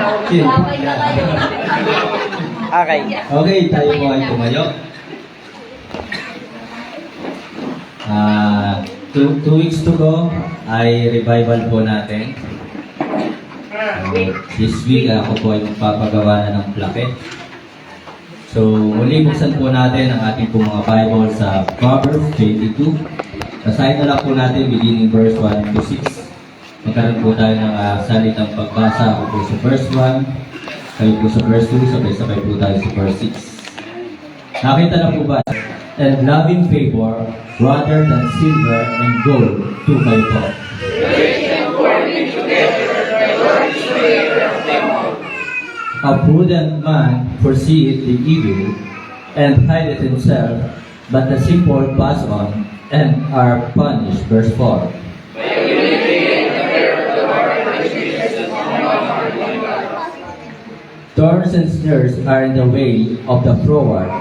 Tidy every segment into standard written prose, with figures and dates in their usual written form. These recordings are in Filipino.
Okay. Okay, tayo po ay tumayo. 2 weeks to go ay revival po natin. This week ako po ay magpapagawa na ng plaque. So, muli buksan po natin ang ating po mga Bible sa Proverbs 22. Basahin na lang po natin beginning verse 1 to 6. Magkaroon po tayo ng salitang pagbasa. Ako po sa verse 1, kayo po sa verse 2, sabay-sabay po tayo sa verse 6. Nakita na po ba? And loving favor rather than silver and gold to kayo po. A prudent man foreseeth the evil and hideth himself, but the simple pass on and are punished. Verse 4. Thorns and snares are in the way of the froward.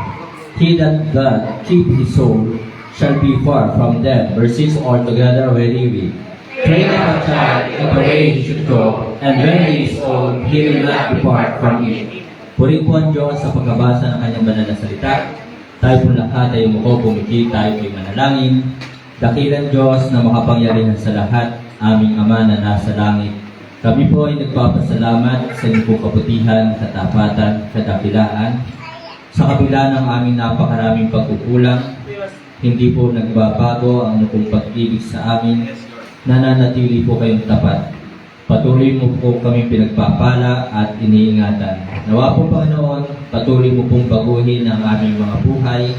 He that doth keep his soul shall be far from death. Verse 6. Altogether very weak. Train up a child in the way he should go, and when he is old, he will not depart from it. Purihin po ang Diyos sa pagkabasa ng kanyang banal na salita. Tayo po lahat ay umuko, pumikit, tayo po'y manalangin. Dakilang Diyos na makapangyarihan sa lahat, aming Ama na nasa langit. Kami po ay nagpapasalamat sa inyong pong kabutihan, katapatan, kadakilaan. Sa kabila ng aming napakaraming pagkukulang, hindi po nagbabago ang inyong pag-ibig sa amin. Nananatili po kayong tapat. Patuloy mo po kami pinagpapala at iniingatan. Nawa po Panginoon, patuloy mo pong baguhin ang aming mga buhay.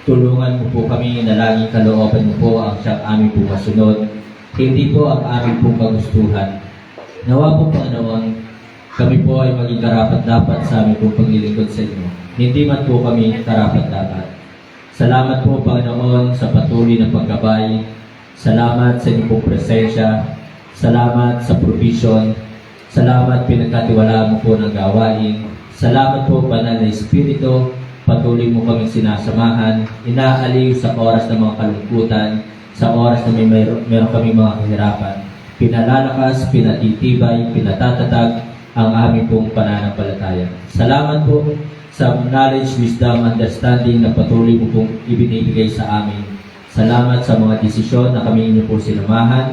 Tulungan mo po kami na laging kalooban mo po ang siyang aming po masunod. Hindi po ang aming pong kagustuhan. Nawa po Panginoon, kami po ay maging karapat-dapat sa aming pong paglilingkod sa inyo. Hindi man po kami karapat-dapat. Salamat po Panginoon sa patuloy na paggabay. Salamat sa inyong pong presensya. Salamat sa provision. Salamat pinagkatiwalaan mo po ng gawain. Salamat po Banal na Espiritu. Patuloy mo kaming sinasamahan. Inaaliw sa oras ng mga kalungkutan. Sa oras na meron kaming mga kahirapan. Pinalalakas, pinatitibay, pinatatatag ang aming pong pananampalataya. Salamat po sa knowledge, wisdom, understanding na patuloy mo pong ibinibigay sa amin. Salamat sa mga desisyon na kami inyo po sinamahan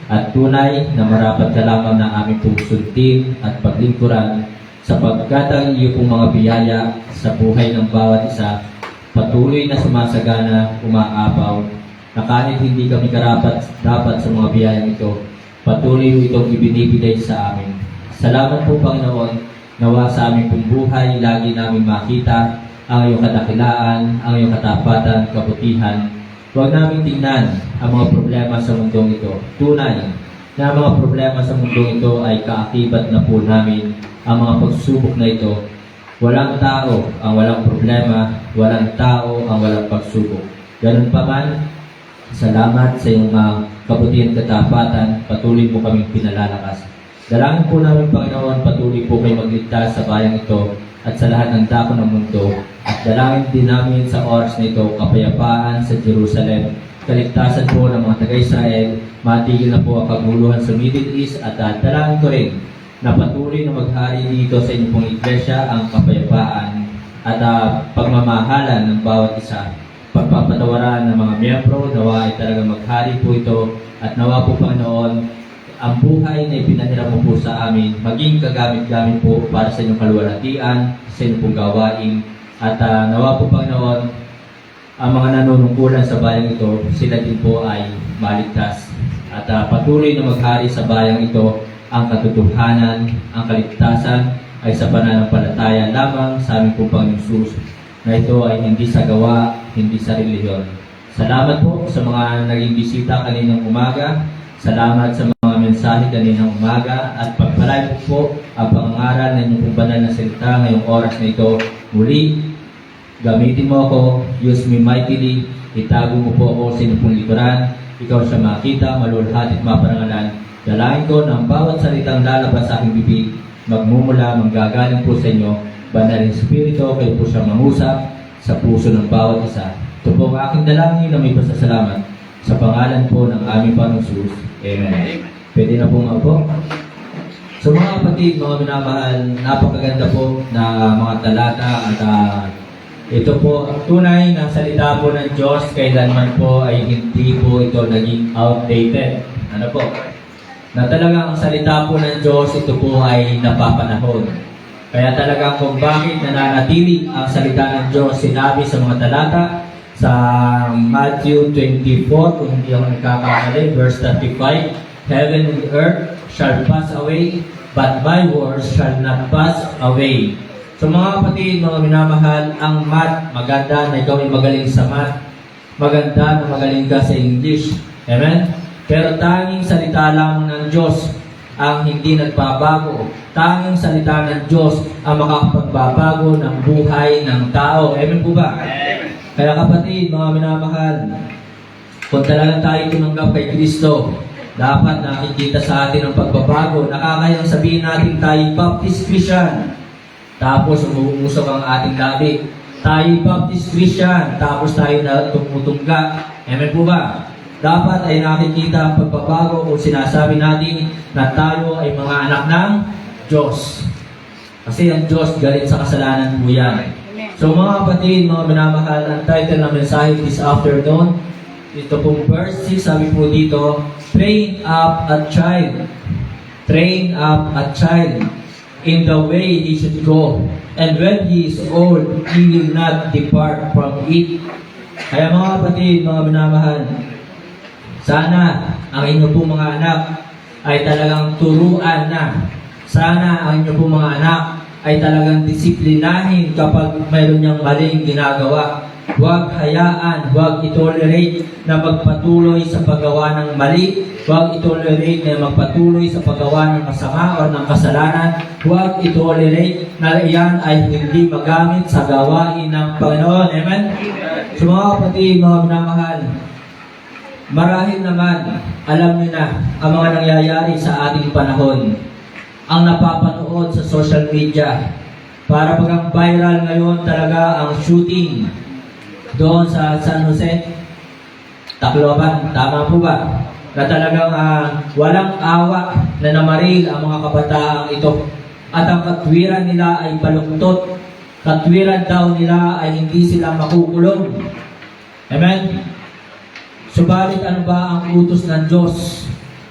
at tunay na marapat ka lamang na aming pong sundin at paglingkuran sapagkat ang iyo pong mga biyaya sa buhay ng bawat isa patuloy na sumasagana, umaapaw na kahit hindi kami dapat sa mga biyayang ito, patuloy mo itong ibinibigay sa amin. Salamat po Panginoon, nawa sa aming pong buhay, lagi namin makita ang iyong kadakilaan, ang iyong katapatan, kabutihan. Huwag namin tingnan ang mga problema sa mundong ito. Tunay na ang mga problema sa mundong ito ay kaakibat na po namin ang mga pagsubok na ito. Walang tao ang walang problema, walang tao ang walang pagsubok. Ganun pa man, salamat sa iyong kabutihan katapatan, patuloy mo kaming pinalalakas. Dalangin po namin Panginoon, patuloy po kayo magligtas sa bayang ito at sa lahat ng dako ng mundo. At dalangin din namin sa oras na ito, kapayapaan sa Jerusalem, kaligtasan po ng mga taga-Israel, matigil na po ang kaguluhan sa Middle East at dalangin ko rin na patuloy na maghari dito sa inyong pong iglesia ang kapayapaan at pagmamahalan ng bawat isa. Pagpapatawaran ng mga miyembro, nawa ay talagang maghari po ito at nawa po Panginoon, ang buhay na ipinahiram mo po sa amin, maging kagamit-gamit po para sa inyong kaluwalhatian, sa inyong pong gawain. At nawa po Panginoon, ang mga nanunungkulan sa bayang ito, sila din po ay maligtas. At patuloy na maghari sa bayang ito, ang katotohanan, ang kaligtasan ay sa pananampalataya lamang sa aming pong Panginoong Hesus, na ito ay hindi sa gawa, hindi sa relihiyon. Salamat po sa mga naging bisita kaninang umaga. Salamat sa mga mensahe kaninang umaga at pagpalain po ang pangangaral ng inyong pong banal na salita ngayong oras na ito. Muli, gamitin mo ako, use me mightily, itago mo po ako sa inyong pong likuran, ikaw siya makita, malulhat at maparangalan. Dalangin ko na ang bawat salitang lalabas sa aking bibig, magmumula, manggagaling po sa inyo, Banal na Espiritu, kayo po siya mangusap sa puso ng bawat isa. Ito po ang aking dalangin na may pasasalamat sa pangalan po ng aming Panginoong Hesus. Amen. Pwede na po nga po. So mga kapatid, mga minamahal, napakaganda po na mga talata at ito po, tunay na salita po ng Diyos, kailanman po ay hindi po ito naging outdated. Ano po? Na talagang ang salita po ng Diyos, ito po ay napapanahon. Kaya talagang kung bakit nananatili ang salita ng Diyos, sinabi sa mga talata, sa Matthew 24, kung hindi ako nagkakamali, verse 35, Heaven and earth shall pass away, but my words shall not pass away. So mga kapatid, mga minamahal, ang math, maganda na ikaw ay magaling sa math. Maganda na magaling ka sa English. Amen? Pero tanging salita lamang ng Diyos ang hindi nagbabago. Tanging salita ng Diyos ang makakapagbabago ng buhay ng tao. Amen po ba? Amen. Kaya kapatid, mga minamahal, kung talagang tayo tumanggap kay Kristo, dapat nakikita sa atin ang pagbabago. Nakakayang sabihin natin tayo Baptist Christian, tapos umuusok ang ating labi. Tayo Baptist Christian, tapos tayo na tumutungga. Amen po ba? Dapat ay nakikita ang pagbabago kung sinasabi natin na tayo ay mga anak ng Diyos. Kasi ang Diyos galit sa kasalanan po yan. So mga kapatid, mga minamahal, ang title ng mensahe this afternoon, ito pong verse 6, sabi po dito, train up a child. Train up a child in the way he should go. And when he is old, he will not depart from it. Kaya mga kapatid, mga minamahal, sana ang inyo pong mga anak ay talagang turuan na. Sana ang inyo pong mga anak ay talagang disiplinahin kapag mayroon niyang maling ginagawa. Huwag hayaan, huwag itolerate na magpatuloy sa paggawa ng mali. Huwag itolerate na magpatuloy sa paggawa ng masama o ng kasalanan. Huwag itolerate na iyan ay hindi magamit sa gawain ng Panginoon. Amen? So mga kapatid, mga minamahal, marahil naman, alam niyo na ang mga nangyayari sa ating panahon. Ang napapanood sa social media. Para bagang viral ngayon talaga ang shooting doon sa San Jose, Tacloban. Tama po ba? Na talagang walang awa na namaril ang mga kabataang ito. At ang katwiran nila ay baluktot. Katwiran daw nila ay hindi sila makukulong. Amen? Subalit ano ba ang utos ng Diyos?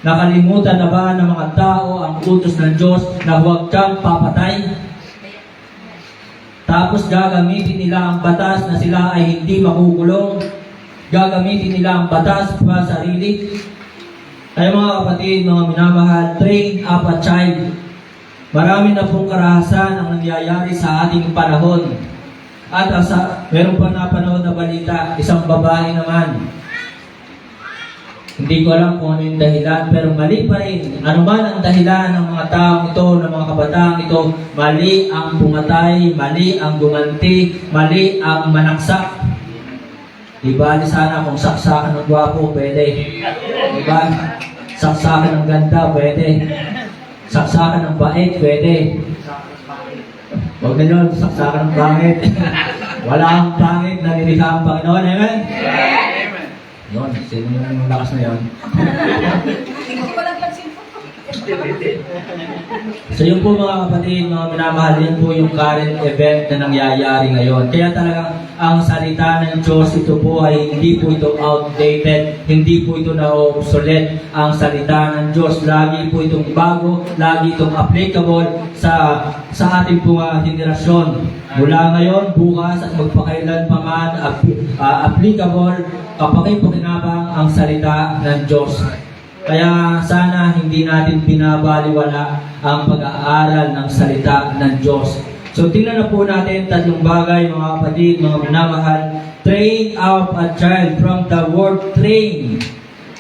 Nakalimutan na ba ng mga tao ang utos ng Diyos na huwag kang papatay? Tapos gagamitin nila ang batas na sila ay hindi makukulong. Gagamitin nila ang batas para sa sarili. Kaya mga kapatid, mga minamahal, train up a child. Marami na pong karahasan ang nangyayari sa ating panahon. At meron pa napanood na balita, isang babae naman. Hindi ko alam kung ano yung dahilan, pero mali pa rin. Ano man ang dahilan ng mga taong ito, ng mga kabataang ito, mali ang pumatay, mali ang gumanti, mali ang manaksak. Diba, sana kung saksakan ng gwapo, pwede. Diba? Saksakan ng ganda, pwede. Saksakan ng bait, pwede. Huwag na yun, saksakan ng pangit. Wala ang pangit na nilikha ang Panginoon, amen? Yun, sino yung lakas na yun? So yun po mga kapatid, mga minamahal, yun po yung current event na nangyayari ngayon. Kaya talagang ang salita ng Diyos, ito po ay hindi po ito outdated, hindi po ito na-obsolete. Ang salita ng Diyos, lagi po itong bago, lagi itong applicable sa ating po henerasyon. Mula ngayon, bukas at magpakailan pa man, applicable kapag pakinabang ang salita ng Diyos. Kaya sana hindi natin binabaliwala ang pag-aaral ng salita ng Diyos. So tingnan na po natin tatlong bagay mga kapatid, mga minamahal. Train up a child from the word train.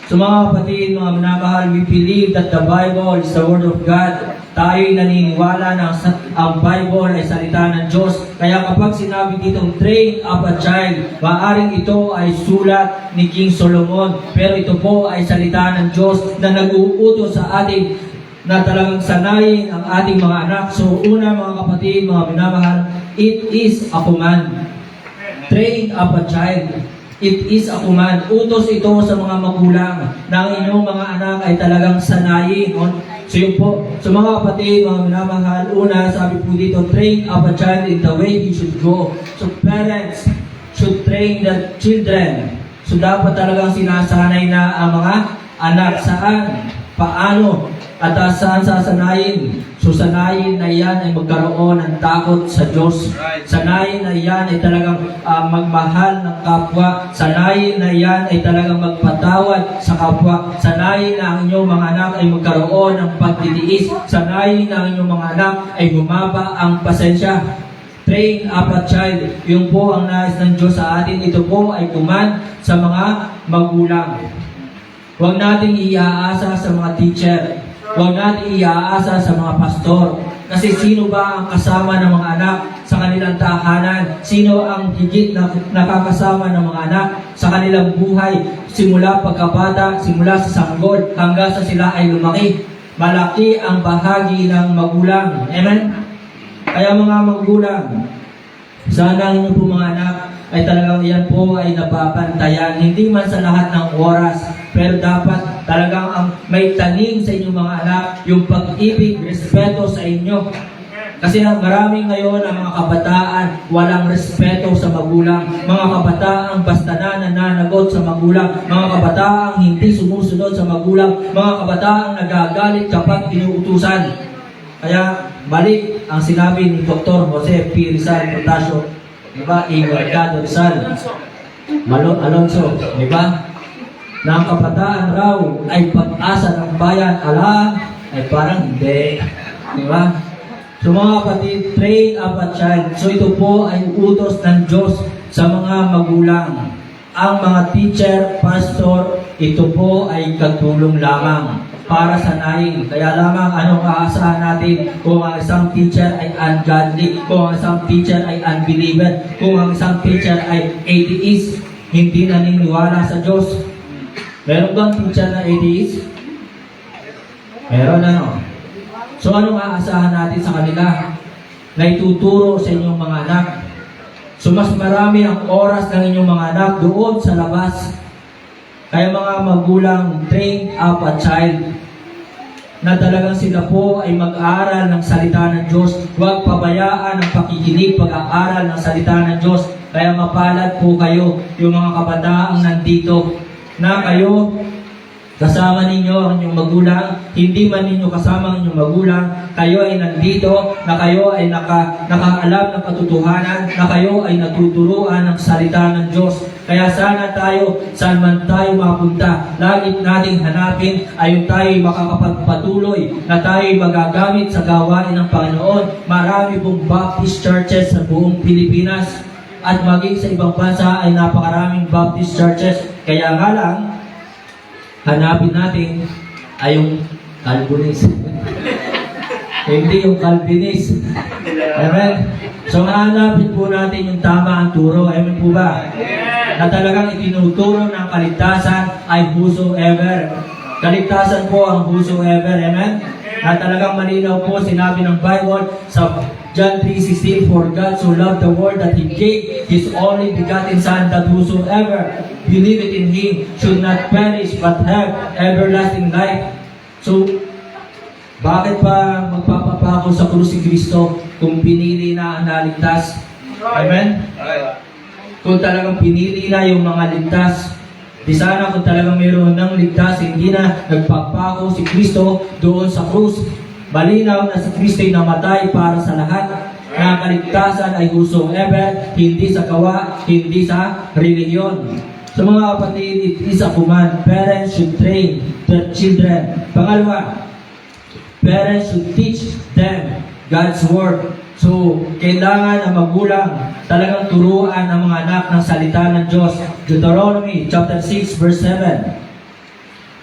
So mga kapatid, mga minamahal, we believe that the Bible is the Word of God. Tayo'y naniniwala na ang Bible ay salita ng Diyos. Kaya kapag sinabi ditong train up a child, maaaring ito ay sulat ni King Solomon. Pero ito po ay salita ng Diyos na nag-uutos sa atin na talagang sanayin ang ating mga anak. So una mga kapatid, mga minamahal, it is a command. Train up a child. It is a command. Utos ito sa mga magulang na ang inyong mga anak ay talagang sanayin. So yun po, sa mga kapatid, mga minamahal, una, sabi po dito, train up a child in the way he should go. So parents should train the children. So dapat talagang sinasanay na ang mga anak saan, paano, at saan sasanayin. So sanayin na yan ay magkaroon ng takot sa Diyos. Sanayin na yan ay talagang magmahal ng kapwa. Sanayin na yan ay talagang magpatawad sa kapwa. Sanayin na ang inyong mga anak ay magkaroon ng pagtitiis. Sanayin na ang inyong mga anak ay humaba ang pasensya. Train up a child. Yung po ang nais ng Diyos sa atin. Ito po ay kuman sa mga magulang. Huwag nating iaasa sa mga teacher. Huwag natin iaasa sa mga pastor. Kasi sino ba ang kasama ng mga anak sa kanilang tahanan? Sino ang higit na nakakasama ng mga anak sa kanilang buhay? Simula pagkabata, simula sa sanggol, hanggang sa sila ay lumaki. Malaki ang bahagi ng magulang. Amen? Kaya mga magulang, sana inyo po mga anak ay talagang yan po ay napapantayan. Hindi man sa lahat ng oras, pero dapat talagang ang may tanim sa inyong mga anak, yung pag-ibig, respeto sa inyo. Kasi marami ngayon ang mga kabataan walang respeto sa magulang. Mga kabataang basta na nananagot sa magulang. Mga kabataang hindi sumusunod sa magulang. Mga kabataang nagagalit kapag inuutusan. Kaya balik ang sinabi ni Dr. Jose P. Rizal Protasio, diba? Mercado Rizal Alonso, diba? Na ang kabataan raw ay pag-asa ng bayan. Ala, ay parang hindi. Diba? So mga kapatid, train up a child. So ito po ay utos ng Diyos sa mga magulang. Ang mga teacher, pastor, ito po ay katulong lamang para sanayin. Kaya lamang anong aasahan natin kung ang isang teacher ay ungodly, kung ang isang teacher ay unbeliever, kung ang isang teacher ay atheist, hindi naniniwala sa Diyos. Meron bang teacher na atheist? Meron ano? So anong aasahan natin sa kanila? Na ituturo sa inyong mga anak. So mas marami ang oras ng inyong mga anak doon sa labas. Kaya mga magulang, train up a child na talagang sila po ay mag-aaral ng salita ng Diyos. Huwag pabayaan ang pakikinig, pag-aaral ng salita ng Diyos. Kaya mapalad po kayo, yung mga kabataang nandito, na kayo kasama ninyo ang inyong magulang, hindi man ninyo kasama ang inyong magulang, kayo ay nandito, na kayo ay nakaalam ng katotohanan, na kayo ay natuturuan ng salita ng Diyos. Kaya sana tayo, saan man tayo mapunta, lagi nating hanapin ay yung tayo makakapagpatuloy, na tayo magagamit sa gawain ng Panginoon. Marami pong Baptist churches sa buong Pilipinas, at maging sa ibang bansa ay napakaraming Baptist churches. Kaya nga lang, hanapin natin ay yung Calvinist. Hindi yung Calvinist. Amen? So, hanapin po natin yung tama ang turo. Amen po ba? Na talagang itinuturo ng kaligtasan ay whosoever. Kaligtasan po ang whosoever. Amen? Na talagang malinaw po sinabi ng Bible sa John 3:16, "For God so loved the world that He gave His only begotten Son, that whosoever believeth in Him should not perish but have everlasting life." So, bakit pa magpapapako sa krus si Kristo kung pinili na ang naligtas? Amen? Kung talagang pinili na yung mga ligtas, di sana kung talagang mayroon ng ligtas, hindi na nagpapako si Kristo doon sa krus. Malinaw na si Kristo ay namatay para sa lahat. Na kaligtasan ay whosoever, hindi sa gawa, hindi sa reliyon. So mga kapatid, it is a command. Parents should train their children. Pangalawa, parents should teach them God's Word. So, kailangan ang magulang talagang turuan ang mga anak ng salita ng Diyos. Deuteronomy chapter 6 verse 7.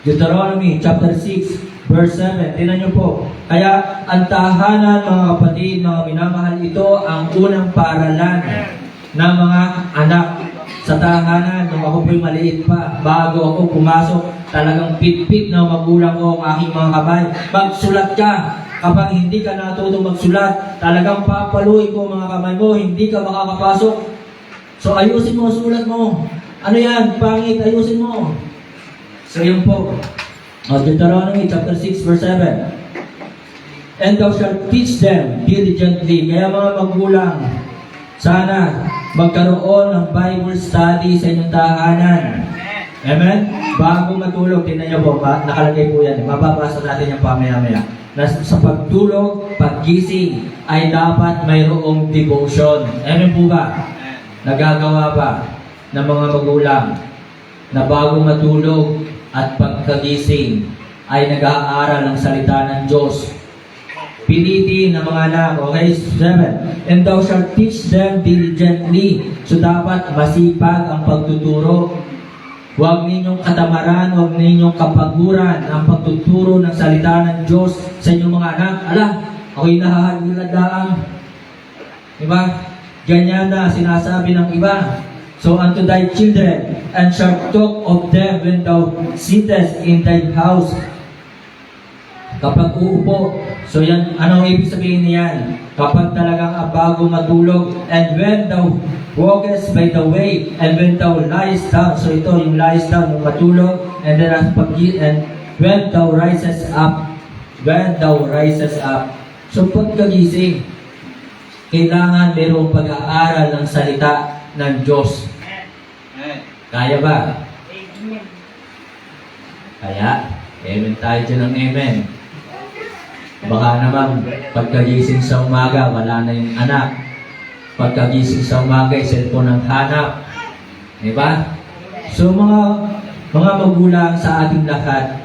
Deuteronomy chapter 6 verse 7. Tingnan niyo po. Kaya ang tahanan, mga kapatid, mga minamahal, ito ang unang paaralan ng mga anak. Sa tahanan, nung ako po'y maliit pa, bago ako pumasok, talagang pit-pit na magulang ko ang aking mga kamay. Magsulat ka. Kapag hindi ka natutong magsulat, talagang papaluin ko mga kamay mo, hindi ka makakapasok. So ayusin mo, sulat mo. Ano yan? Pangit, ayusin mo. So yun po. Deuteronomy chapter 6 verse 7. and thou shalt teach them diligently. Kaya mga magulang, sana magkaroon ng Bible study sa inyong tahanan. Amen? Bago matulog, tingnan niyo po, nakalagay po yan. Mababasa natin yung pamaya-maya. Na sa pagtulog, paggising, ay dapat mayroong devotion. Amen po ba? Nagagawa ba ng mga magulang na bago matulog at pagkagising ay nag-aaral ng salita ng Diyos? Pilitin ng mga anak. Okay, 7. And thou shalt teach them diligently. So dapat masipag ang pagtuturo. Huwag ninyong katamaran, huwag ninyong kapaguran ang pagtuturo ng salita ng Diyos sa inyong mga anak. Ala, ako'y nahahagiladaan. Diba? Ganyan na sinasabi ng iba. So unto thy children, and shalt talk of them when thou sittest in thy house. Kapag uupo, so yan, anong ibig sabihin niyan? Kapag talagang bago matulog, and when thou walkest by the way, and when thou liest down, so ito yung lies down, yung matulog, and then and when thou rises up, so pagkagising, kailangan mayroong pag-aaral ng salita ng Diyos. Kaya ba? Kaya, amen tayo dyan ng amen. Baka naman, pagkagising sa umaga, wala na yung anak. Pagkagising sa umaga, cellphone ang hanap. Diba? So mga magulang sa ating lahat,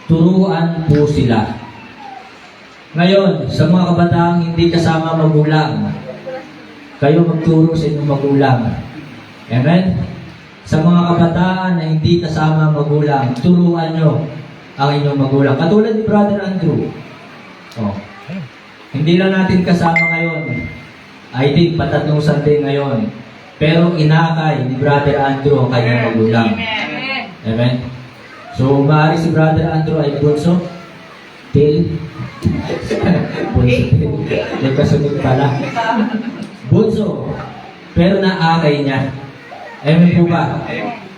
turuan po sila. Ngayon, sa mga kabataang hindi kasama magulang, kayo magturo sa inyong magulang. Amen? Sa mga kabataan na hindi kasama magulang, turuan nyo ang inyong magulang. Katulad ni Brother Andrew. Oh. Hindi lang natin kasama ngayon. I think patatlong Sunday ngayon. Pero inakay ni Brother Andrew ang kanyang magulang. Amen? So, maaari si Brother Andrew ay bunso. Till. Bunso. Yung kasunod pala. Bunso. Pero naakay niya. Amen po ba?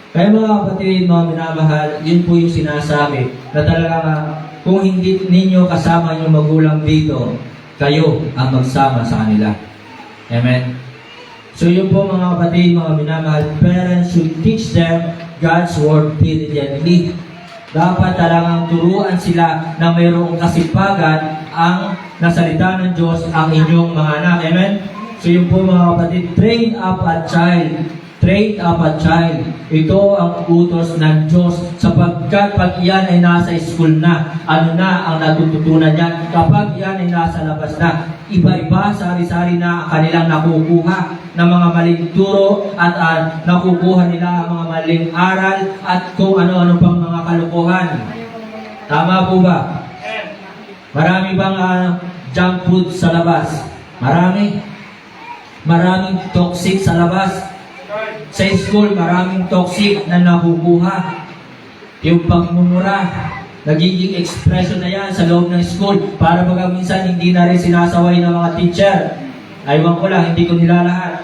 Kaya mga kapatid, mga minamahal, yun po yung sinasabi na talaga kung hindi ninyo kasama yung magulang dito, kayo ang magsama sa kanila. Amen? So yun po mga kapatid, mga minamahal, parents should teach them God's Word diligently. Dapat talagang turuan sila na mayroong kasipagan ang nasalita ng Diyos ang inyong mga anak. Amen? So yun po mga kapatid, train up a child. Train up a child. Ito ang utos ng Diyos sapagkat pag yan ay nasa school na, ano na ang natututunan niya? Kapag yan ay nasa labas na, iba-iba, sari-sari na kanilang nakukuha ng mga maling turo at nakukuha nila ang mga maling aral at kung ano-ano pang mga kalokohan. Tama po ba? Marami bang junk food sa labas? Marami. Maraming toxic sa labas. Sa school, maraming toxic na nakukuha. Yung pagmumura, nagiging expression na yan sa loob ng school para baga minsan hindi na rin sinasaway ng mga teacher. Aywan ko lang, hindi ko nilalahat.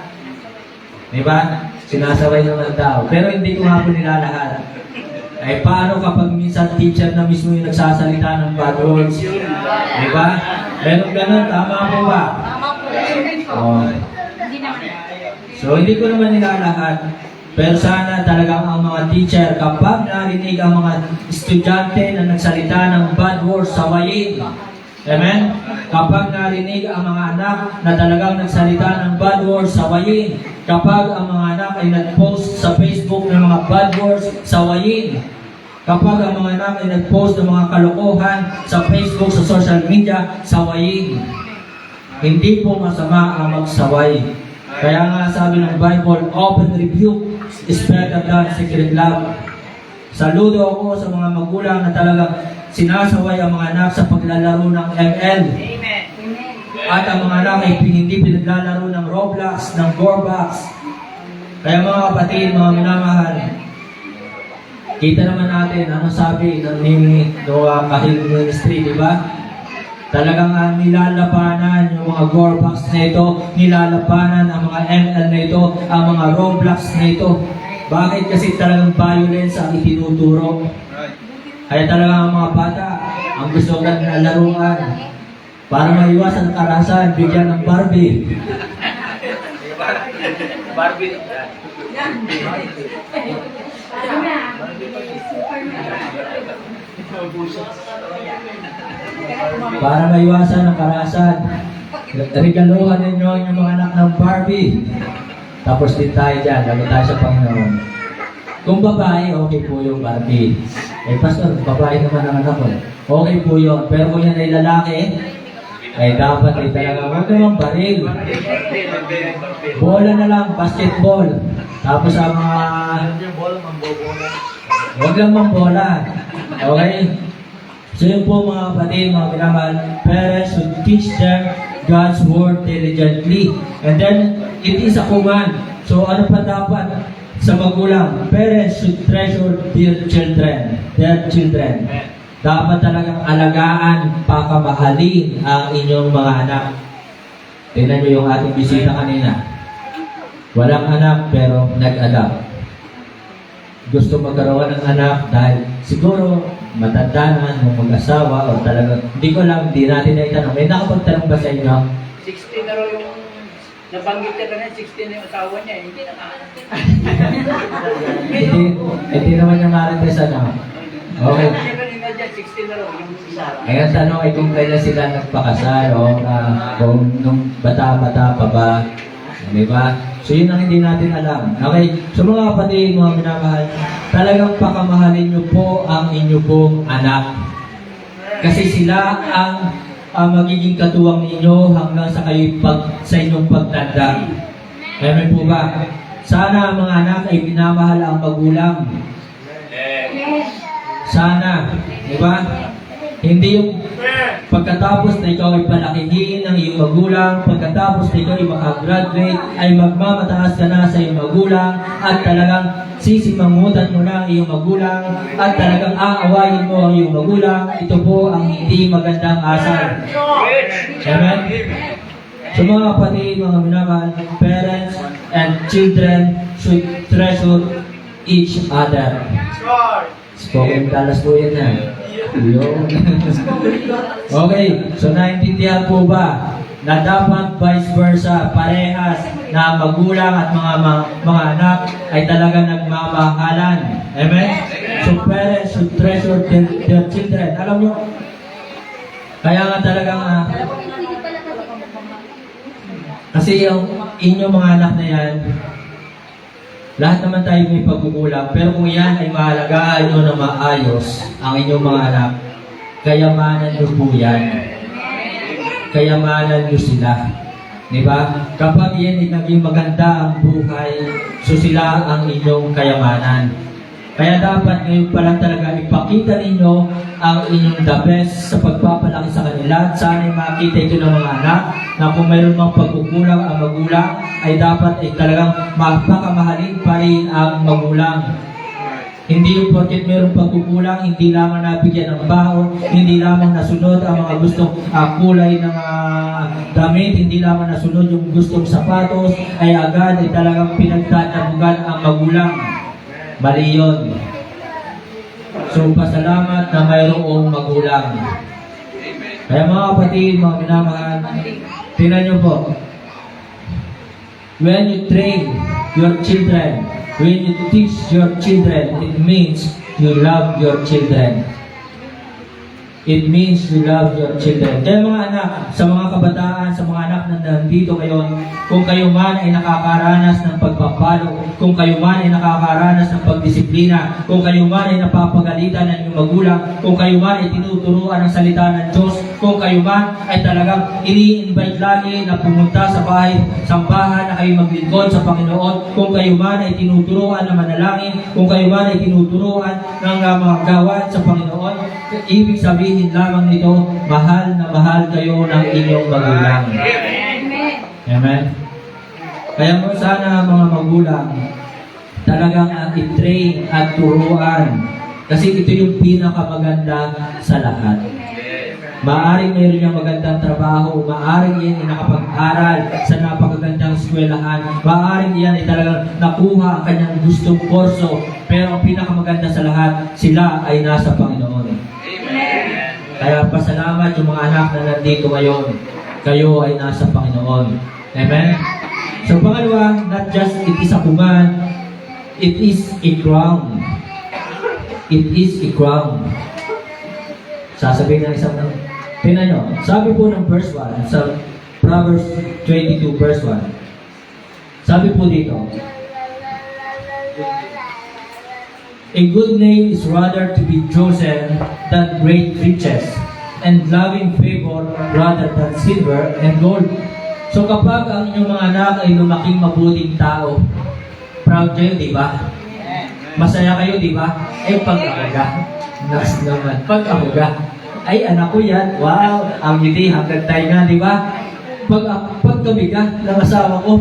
Diba? Sinasaway ng mga tao. Pero hindi ko nga po nilalahat. Ay paano kapag minsan teacher na mismo yung nagsasalita ng bad words? Diba? Meron ganun, tama po ba? Tama po. Oh. So, hindi ko naman nilalahat. Pero sana talagang ang mga teacher, kapag narinig ang mga estudyante na nagsalita ng bad words, sawayin. Amen? Kapag narinig ang mga anak na talagang nagsalita ng bad words, sawayin. Kapag ang mga anak ay nag-post sa Facebook ng mga bad words, sawayin. Kapag ang mga anak ay nag-post ng mga kalokohan sa Facebook, sa social media, sawayin. Hindi po masama ang magsaway. Kaya nga sabi ng Bible, open rebuke is better than secret love. Saludo ako sa mga magulang na talagang sinasaway ang mga anak sa paglalaro ng ML. Amen. At ang mga anak ay hindi pinaglalaro ng Roblox, ng Gorebox. Kaya mga kapatid, mga minamahal, kita naman natin ano sabi ng Noah Kahil Ministry, di ba? Talagang nilalabanan yung mga Gorebox na ito, nilalabanan ang mga ML na ito, ang mga Roblox na ito. Bakit? Kasi talagang violence ang itinuturo. Kaya talagang ang mga bata, ang gusto na laruan. Para maiwasan ang karahasan, bigyan ng Barbie. Barbie. Para maiwasan ang karahasan, regaluhan ninyo ang inyong mga anak ng Barbie. Tapos din tayo dyan, lago tayo sa Panginoon. Kung babae, okay po yung Barbie. Eh, pastor, babae naman ang anak ko. Okay po yun. Pero kung yan ay lalaki, ay dapat ay talaga huwag namang baril. Bola na lang, basketball. Tapos ang mga... Huwag lang mambola. Okay? So yun po mga kapatid, mga pinamahal, parents should teach them God's Word diligently. And then, it is a command. So ano pa dapat sa magulang? Parents should treasure their children. Dapat talagang alagaan, pakamahalin ang inyong mga anak. Tingnan niyo yung ating bisita kanina. Walang anak pero nag-adapt. Gusto magkaroon ng anak dahil siguro matanda na nung mag-asawa o talagang, hindi ko lang, hindi natin na itanong. May nakapagtanong ba sa inyo? 16 na raw yung nabanggit niya kanina, 16 na yung asawa niya. Hindi na Hindi naman niya marites na. Okay. Kanina dyan, 16 na raw yung isa. Ay, ang tanong ay kung kailan sila nagpakasal o kung nung bata-bata pa ba. Di ba? So yun ang hindi natin alam. Okay? So mga kapatid, mga minamahal, talagang pakamahalin niyo po ang inyo pong anak. Kasi sila ang magiging katuwang ninyo hanggang sa sa inyong pagtanda. Amen po ba? Sana ang mga anak ay minamahal ang magulang. Sana. Di ba? Hindi yung pagkatapos na ikaw ay palakihin ng iyong magulang, pagkatapos na ikaw ay makagraduate, ay magmamataas ka na sa iyong magulang, at talagang sisimangutan mo na ang iyong magulang, at talagang aawayin mo ang iyong magulang. Ito po ang hindi magandang asal. Amen? So mga kapatid, mga minamahal, parents and children should treasure each other. Spoken Dallas po yan na. Okay, so naintindihan po ba na dapat vice versa, parehas na magulang at mga anak ay talaga nagmamahalan. Amen? So parents should treasure their children. Alam nyo, kaya nga talagang kasi yung inyong mga anak na yan, lahat naman tayo may pagkukulang, pero kung yan ay mahalagaan nyo na maayos ang inyong mga anak, kayamanan nyo po yan. Kayamanan nyo sila. Diba? Kapag yan ay naging maganda ang buhay, so sila ang inyong kayamanan. Kaya dapat ngayon pa lang talaga ipakita ninyo ang inyong the best sa pagpapalaki sa kanila. Sana ay makita ito ng mga anak na kung mayroon mang pagkukulang ang magulang, ay dapat ay talagang mapakamahalin pa rin ang magulang. Hindi yung porket mayroong pagkukulang, hindi lamang nabigyan ng baon, hindi lamang nasunod ang mga gustong kulay ng damit, hindi lamang nasunod yung gustong sapatos, ay agad ay talagang pinagtatabugan ang magulang. Mali yun. So, pasalamat na mayroong magulang. Kaya mga kapatid, mga minamahal, tingnan nyo po. When you train your children, when you teach your children, it means you love your children. It means you love your children. Kaya mga anak, sa mga kabataan, sa mga anak na nandito ngayon, kung kayo man ay nakakaranas ng pagpapalo, kung kayo man ay nakakaranas ng pagdisiplina, kung kayo man ay napapagalitan ng inyong magulang, kung kayo man ay tinuturuan ng salita ng Diyos, kung kayo man ay talagang ini-invite lagi na pumunta sa bahay, sambahan na kayo maglingkod sa Panginoon, kung kayo man ay tinuturuan na manalangin, kung kayo man ay tinuturuan ng mga gawain sa Panginoon, ibig sabihin lamang nito, mahal na mahal kayo ng inyong magulang. Amen. Kaya mo sana mga magulang, talagang i-train at turuan. Kasi ito yung pinakamaganda sa lahat. Maaring mayroon niyang magandang trabaho, maaring yan ay nakapag-aral sa napakagandang eskwelahan, maaring yan ay talagang nakuha ang kanyang gustong kurso, pero ang pinakamaganda sa lahat, sila ay nasa Panginoon. Kaya pasalamat yung mga anak na nandito ngayon. Kayo ay nasa Panginoon. Amen? So pangalawa, not just it is a command, it is a crown. It is a crown. Sasabihin ng isang, tingnan nyo, sabi po ng verse 1, sa Proverbs 22 verse 1, sabi po dito, a good name is rather to be chosen than great riches, and loving favor rather than silver and gold. So kapag ang inyong mga anak ay lumaking mabuting tao, proud kayo, di ba? Masaya kayo, di ba? Ay pag-akaga. Nas naman, pag-akaga. Ay anak ko yan, wow, ang ngiti hanggang tayo nga, di ba? Pagkabiga ng asawa ko.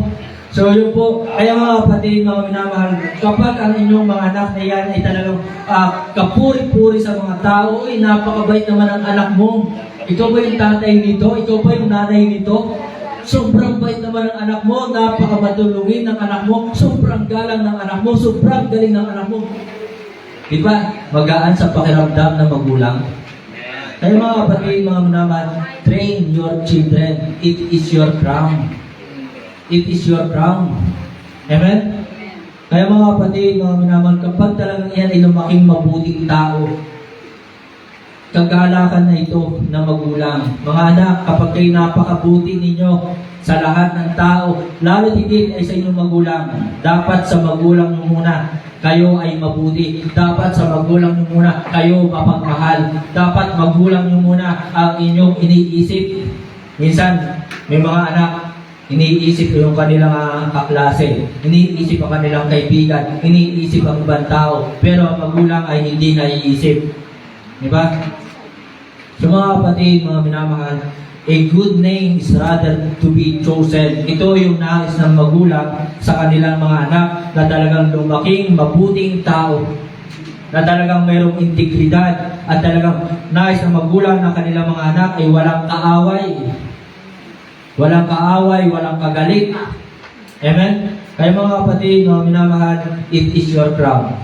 So yun po, kaya mga kapatid, mga minamahal, kapag ang inyong mga anak na yan ay talagang kapuri-puri sa mga tao, ay napakabait naman ang anak mo. Ikaw ba yung tatay nito? Ikaw ba yung nanay nito? Sobrang bait naman ang anak mo, napakamatulungin ng anak mo, sobrang galang ng anak mo, sobrang galing ng anak mo. Diba? Magaan sa pakiramdam ng magulang. Kaya mga kapatid, mga minamahal, train your children. It is your crown. It is your crown. Amen? Kaya mga kapatid, mga minamahal, kapag talagang yan ay lumaking mabuting tao, kagalakan na ito na magulang. Mga anak, kapag kayo napakabuti ninyo sa lahat ng tao, lalo higit ay sa inyong magulang, dapat sa magulang nyo muna, kayo ay mabuti. Dapat sa magulang nyo muna, kayo mapagmahal. Dapat magulang nyo muna ang inyong iniisip. Minsan, may mga anak, iniisip yung kanilang kaklase, iniisip ang kanilang kaibigan, iniisip ang ibang tao, pero ang magulang ay hindi naiisip. Diba? So mga kapatid, mga minamahal, a good name is rather to be chosen. Ito yung nais ng magulang sa kanilang mga anak na talagang lumaking mabuting tao, na talagang mayroong integridad, at talagang nais ng magulang ng kanilang mga anak ay walang kaaway. Walang kaaway, walang kagalit. Amen? Kaya mga kapatid, mga minamahal, it is your crown.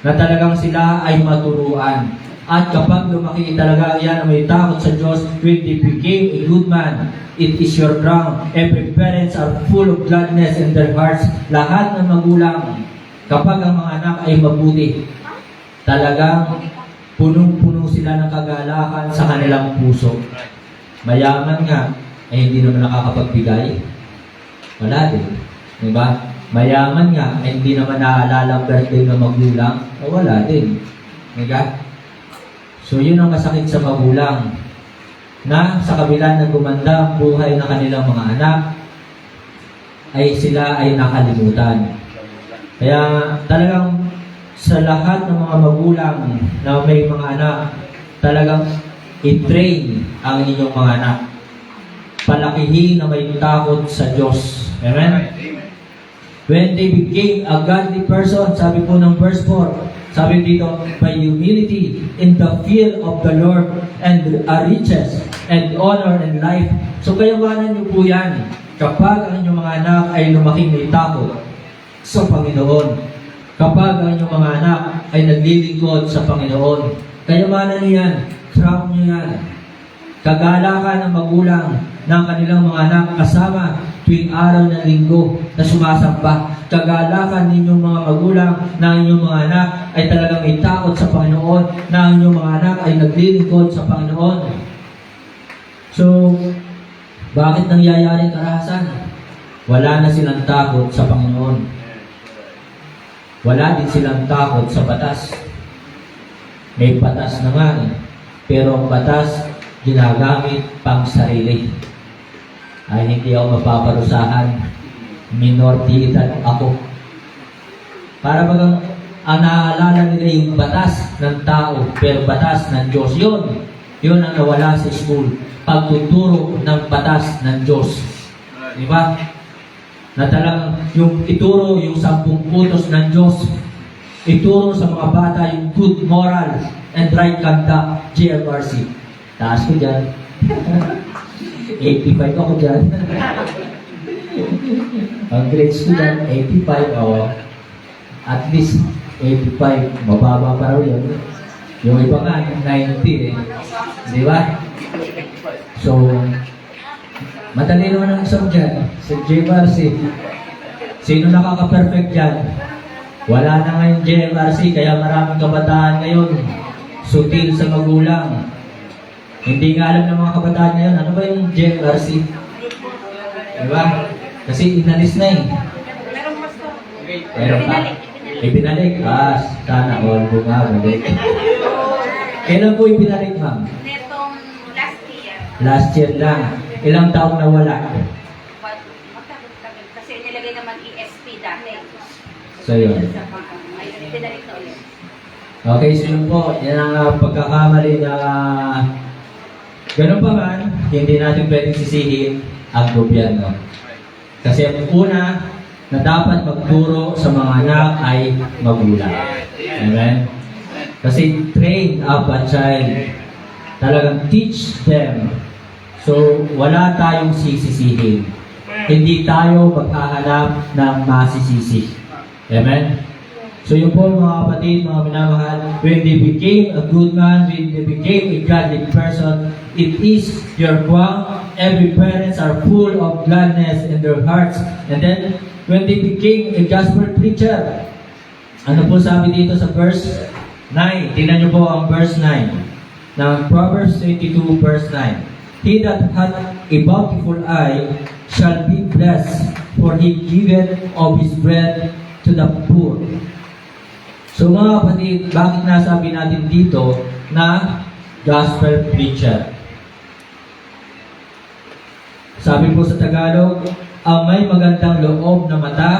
Na talagang sila ay maturuan. At kapag lumaki talaga yan na may takot sa Diyos, when they became a good man, it is your crown. Every parents are full of gladness in their hearts. Lahat ng magulang, kapag ang mga anak ay mabuti, talagang punong-puno sila ng kagalakan sa kanilang puso. Mayaman nga, ay hindi naman nakakapagbigay. Wala din. Diba? Mayaman nga, ay hindi naman naalala ang birthday ng magulang. Wala din. Diba? So yun ang masakit sa magulang, na sa kabila ng gumanda ang buhay ng kanilang mga anak, ay sila ay nakalimutan. Kaya talagang sa lahat ng mga magulang na may mga anak, talagang i-train ang inyong mga anak. Palakihin na may takot sa Diyos. Amen? When they became a godly person, sabi po ng verse 4, sabi dito, by humility in the fear of the Lord and riches and honor and life. So kayawanan niyo po yan kapag ang inyong mga anak ay lumaking may takot sa Panginoon. Kapag ang inyong mga anak ay naglilingkod sa Panginoon. Kayawanan niyo yan. Crown niyo yan. Kagalakan ng magulang ng kanilang mga anak kasama tuwing araw ng linggo na sumasamba. Kagalakan ninyong mga magulang na inyong mga anak ay talagang may takot sa Panginoon, na inyong mga anak ay naglilingkod sa Panginoon. So, bakit nangyayari karahasan? Wala na silang takot sa Panginoon. Wala din silang takot sa batas. May batas na nga pero ang batas ginagamit pang sarili. Ay hindi ako mapaparusahan, minor de edad ako. Para bagang ang naaalala nila yung batas ng tao, pero batas ng Diyos. Yun ang nawala sa school. Pagtuturo ng batas ng Diyos. Di ba? Na talagang yung ituro yung 10 utos ng Diyos. Ituro sa mga bata yung good moral and right conduct, GMRC. Taas ko dyan. 85 ako dyan. Ang grades ko dyan, 85. At least 85. Mababa pa raw yun. Yung iba nga, 90 eh. Di ba? So, madali naman ang isang dyan. Sa JMRC. Sino nakaka-perfect dyan? Wala na ngayon JMRC, kaya maraming kabataan ngayon sutil sa magulang. Hindi nga alam ng mga kabataan ngayon, ano ba yung JMRC? Diba? Kasi inalis na eh. Meron pa? Ibinalik. Sana all bumabalik. Kailan po ibinalik, ma'am? Netong last year. Last year lang. Ilang taong nawala? Matagal-tagal. Kasi nilagay naman ESP dati. So yun. Ngayon, ibinalik na ulit. Okay, so yun po. Yan ang pagkakamali na ganun pa man, hindi natin pwedeng sisihin ang gobyerno. Kasi ang una na dapat magturo sa mga anak ay magulang. Amen? Kasi train up a child. Talagang teach them. So, wala tayong sisisihin. Hindi tayo maghahanap ng masisisi. Amen? So yun po mga kapatid, mga minamahal, when they became a good man, when they became a godly person, it is your kwang. Every parents are full of gladness in their hearts. And then, when they became a gospel preacher, ano po sabi dito sa verse 9? Tingnan niyo po ang verse 9 ng Proverbs 22 verse 9. He that hath a bountiful eye shall be blessed, for he giveth of his bread to the poor. So mga kapatid, bakit nasabi natin dito na gospel preacher? Sabi po sa Tagalog, ang may magandang loob na mata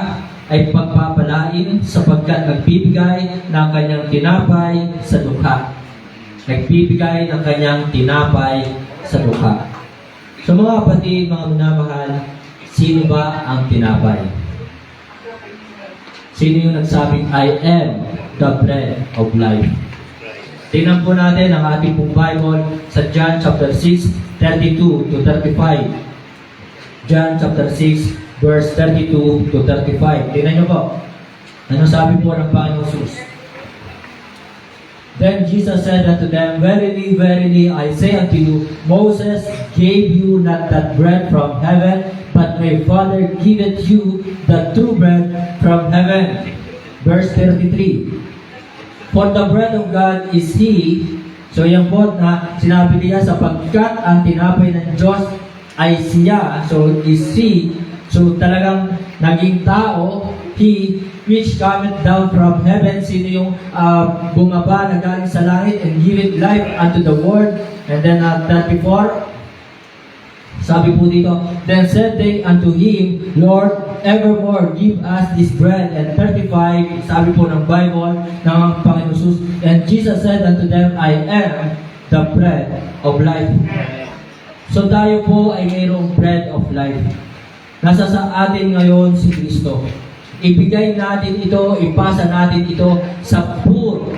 ay pagpapalain sapagkat nagbibigay ng kanyang tinapay sa dukha. Nagbibigay ng kanyang tinapay sa dukha. So mga kapatid, mga minamahal, sino ba ang tinapay? Sino yung nagsabing, I am the bread of life? Tingnan po natin ang ating pong Bible sa John chapter 6, 32 to 35. John chapter 6, verse 32 to 35. Tingnan nyo po. Ano sabi po ng Panginoon Jesus? Then Jesus said unto them, Verily, verily, I say unto you, Moses gave you not that bread from heaven, but my Father giveth you the true bread from heaven. Verse 33. For the bread of God is He. So yan po na sinabi niya, sapagkat ang tinapay ng Diyos ay siya. So is He. So talagang naging tao, He which cometh down from heaven. Sino yung bumaba na galing sa langit and giveth life unto the world. And then 34, sabi po dito, Then said they unto Him, Lord, evermore give us this bread. And 35, sabi po ng Bible ng Panginoon Jesus, And Jesus said unto them, I am the bread of life. So tayo po ay mayroong bread of life. Nasa sa atin ngayon si Kristo. Ibigay natin ito, ipasa natin ito sa poor.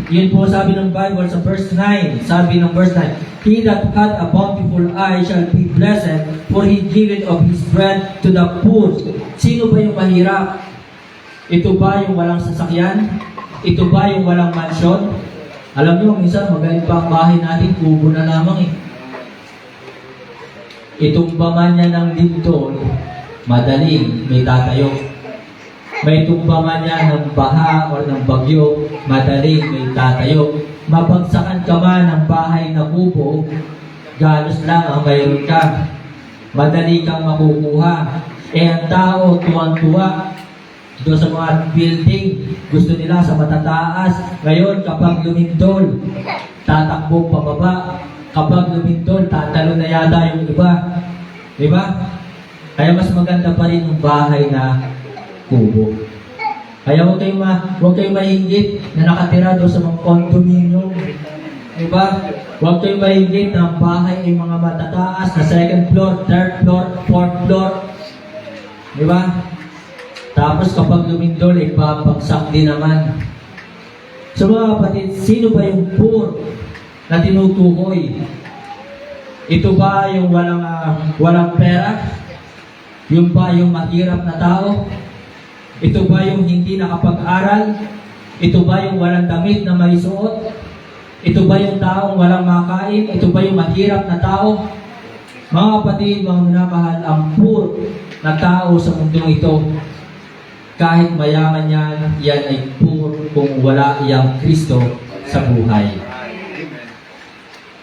Yun po sabi ng Bible sa verse 9. Sabi ng verse 9, He that hath a bountiful eye shall be blessed, for he giveth of his bread to the poor. Sino ba yung mahirap? Ito ba yung walang sasakyan? Ito ba yung walang mansyon? Alam nyo, minsan magaling pa ang bahay natin, kubo na lamang eh. Itumba man niya ng lintol, madaling may tatayo. May tumba man niya ng baha o ng bagyo, madaling may tatayo. Mabagsakan ka man ng bahay na kubo, galos lang ang mayroon ka. Madali kang makukuha. Ang tao tuwang-tuwa doon sa mga building, gusto nila sa matataas. Ngayon, kapag lumindol, tatakbo pababa. Kapag lumindol, tatalo na yata yung iba. Diba? Kaya mas maganda pa rin yung bahay na kubo. Kaya huwag kayong mahingit na nakatira doon sa mga condominium. Diba? Huwag kayong mahingit na ang bahay ay mga matataas na second floor, third floor, fourth floor. Diba? Tapos kapag lumindol, ipapagsak din naman. So mga kapatid, sino ba yung poor na tinutukoy? Ito ba yung walang pera? Yung ba yung mahirap na tao? Ito ba yung hindi nakapag-aral? Ito ba yung walang damit na maisuot? Ito ba yung taong walang makain? Ito ba yung mahirap na tao? Mga kapatid, mga minamahal, ang poor na tao sa mundong ito, kahit mayaman yan ay poor kung wala iyang Kristo sa buhay.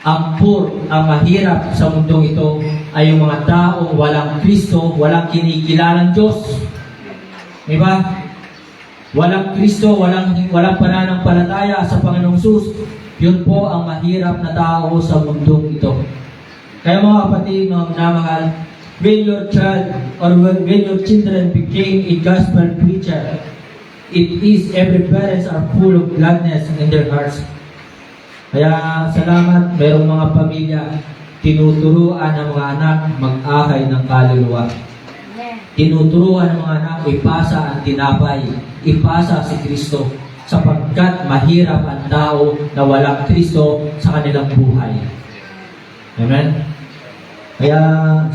Ang poor, ang mahirap sa mundong ito ay yung mga taong walang Kristo, walang kinikilalang Diyos. Diba? Walang Kristo, walang pananampalataya sa Panginoong Sus. Yun po ang mahirap na tao sa mundong ito. Kaya mga kapatid, mga minamahal, when your child or when your children became a gospel preacher, it is every parents are full of gladness in their hearts. Kaya salamat, mayroong mga pamilya tinuturuan ng mga anak mag-akay ng kaluluwa. Tinuturuan ng mga anak ipasa ang tinapay, ipasa si Kristo, sapagkat mahirap ang tao na walang Kristo sa kanilang buhay. Amen? Kaya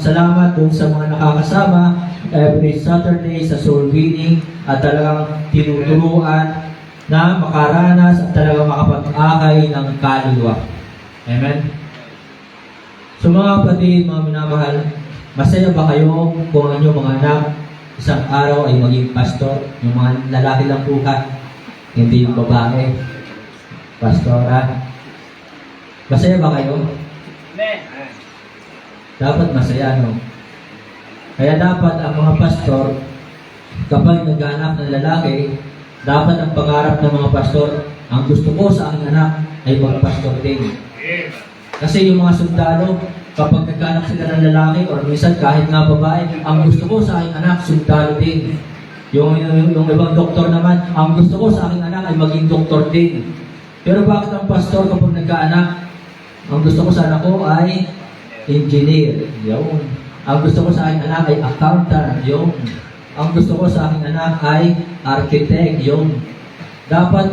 salamat dun sa mga nakakasama every Saturday sa soul winning at talagang tinuturuan na makaranas at talagang makapag-akay ng kaluluwa. Amen? So mga kapatid, mga minamahal, masaya ba kayo kung ang inyong mga anak isang araw ay maging pastor? Yung mga lalaki lang po ka, hindi yung babae. Pastora. Masaya ba kayo? Amen. Dapat masaya, no? Kaya dapat ang mga pastor, kapag naghahanap ng lalaki, dapat ang pangarap ng mga pastor, ang gusto ko sa aking anak ay magpastor din. Kasi yung mga sundalo, kapag naghahanap sila ng lalaki, or minsan kahit nga babae, ang gusto ko sa aking anak, sundalo din. Yung ibang doktor naman, ang gusto ko sa aking anak ay maging doktor din. Pero bakit ang pastor kapag nagkaanak, ang gusto ko sa anak ko ay engineer. Yun. Ang gusto ko sa aking anak ay accountant. Yun. Ang gusto ko sa aking anak ay architect. Yun. Dapat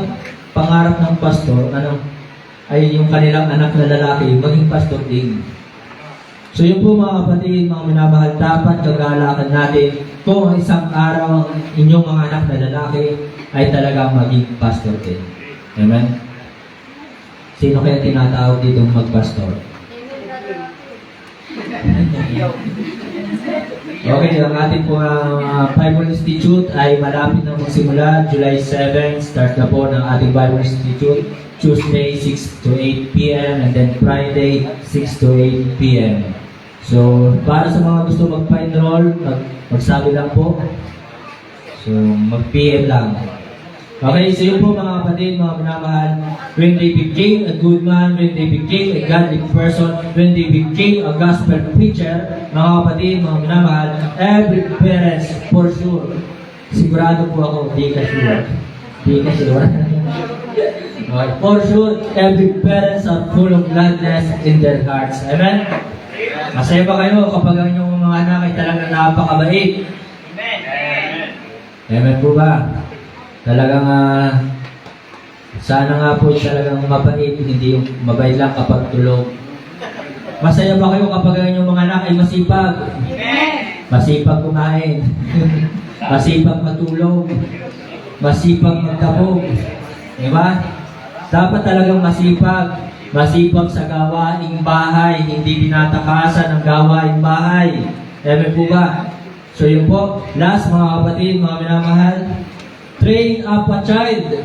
pangarap ng pastor, ay yung kanilang anak na lalaki, maging pastor din. So yun po mga kapatid, mga minamahal, dapat kagalakan natin kung isang araw ang inyong mga anak na lalaki ay talagang maging pastor din. Amen? Sino kaya tinatawag dito magpastor? Okay, ang ating po Bible Institute ay malapit na magsimula. July 7, start na po ng ating Bible Institute. Tuesday, 6 to 8 p.m. and then Friday, 6 to 8 p.m. So, para sa mga gusto magpa-enroll, magsabi lang po. So, mag-PM lang. Okay, so yun po mga kapatid, mga minamahal. When they became a good man, when they became a godly person, when they became a gospel preacher, mga kapatid, mga minamahal, every parents, for sure, sigurado po ako, di ka sure. Di ka sure. Okay, for sure, every parents are full of gladness in their hearts. Amen? Masaya ba kayo kapag ang inyong mga anak ay talagang napakabait? Amen. Amen po ba? Talagang sana nga po talagang mabait, hindi yung mabait lang kapag tulog. Masaya ba kayo kapag ang inyong mga anak ay masipag? Amen. Masipag kumain. Masipag matulog. Masipag magtabog. Di ba? Dapat talagang masipag. Masipag sa gawaing bahay, hindi tinatakasan ang gawaing bahay. Amen po ba? So yun po, last mga kapatid, mga minamahal, train up a child.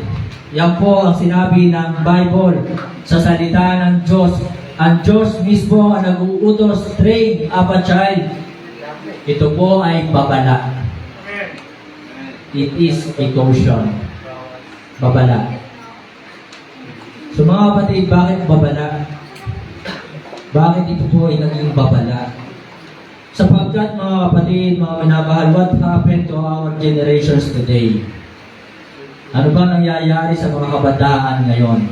Yan po ang sinabi ng Bible sa salita ng Diyos. Ang Diyos mismo ang nag-uutos, train up a child. Ito po ay babala. It is a caution. Babala. So mga kapatid, bakit babala? Bakit ito po ay naging babala? Sapagkat mga kapatid, mga minamahal, what happened to our generations today? Ano ba nangyayari sa mga kabataan ngayon?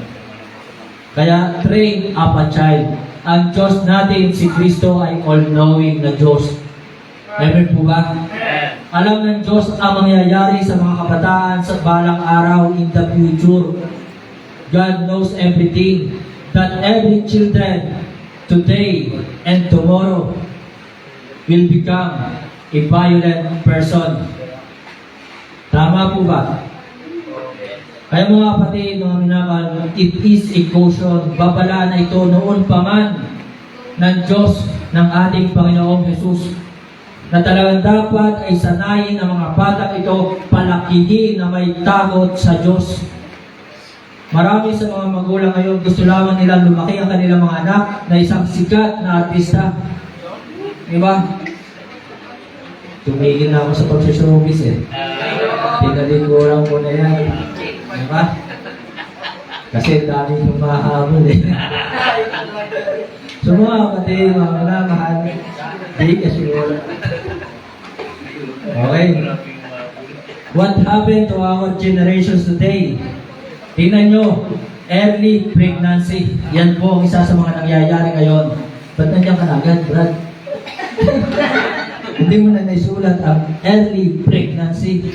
Kaya train up a child. Ang Diyos natin, si Kristo, ay all-knowing na Diyos. Amen po ba? Alam ng Diyos ang mangyayari sa mga kabataan sa balang araw in the future. God knows everything, that every children today and tomorrow will become a violent person. Tama po ba? Kaya mga kapatid, mga minamahal, it is a caution. Babala na ito noon pa man ng Diyos ng ating Panginoong Jesus na talagang dapat ay sanayin ang mga batang ito palakihin na may takot sa Diyos. Marami sa mga magulang ngayon gusto lamang nilang lumaki ang kanilang mga anak na isang sikat na artista. Diba? Tumigil na ako sa pag-showbiz eh. Tinalikuran ko na yan. Diba? Kasi dami yung mahabol eh. So mga kapatid, mga minamahal, di ka siguro. Okay. What happened to our generations today? Tingnan nyo, early pregnancy. Yan po ang isa sa mga nangyayari ngayon. Ba't nandiyan ka na agad, Brad? Hindi mo na naisulat ang early pregnancy.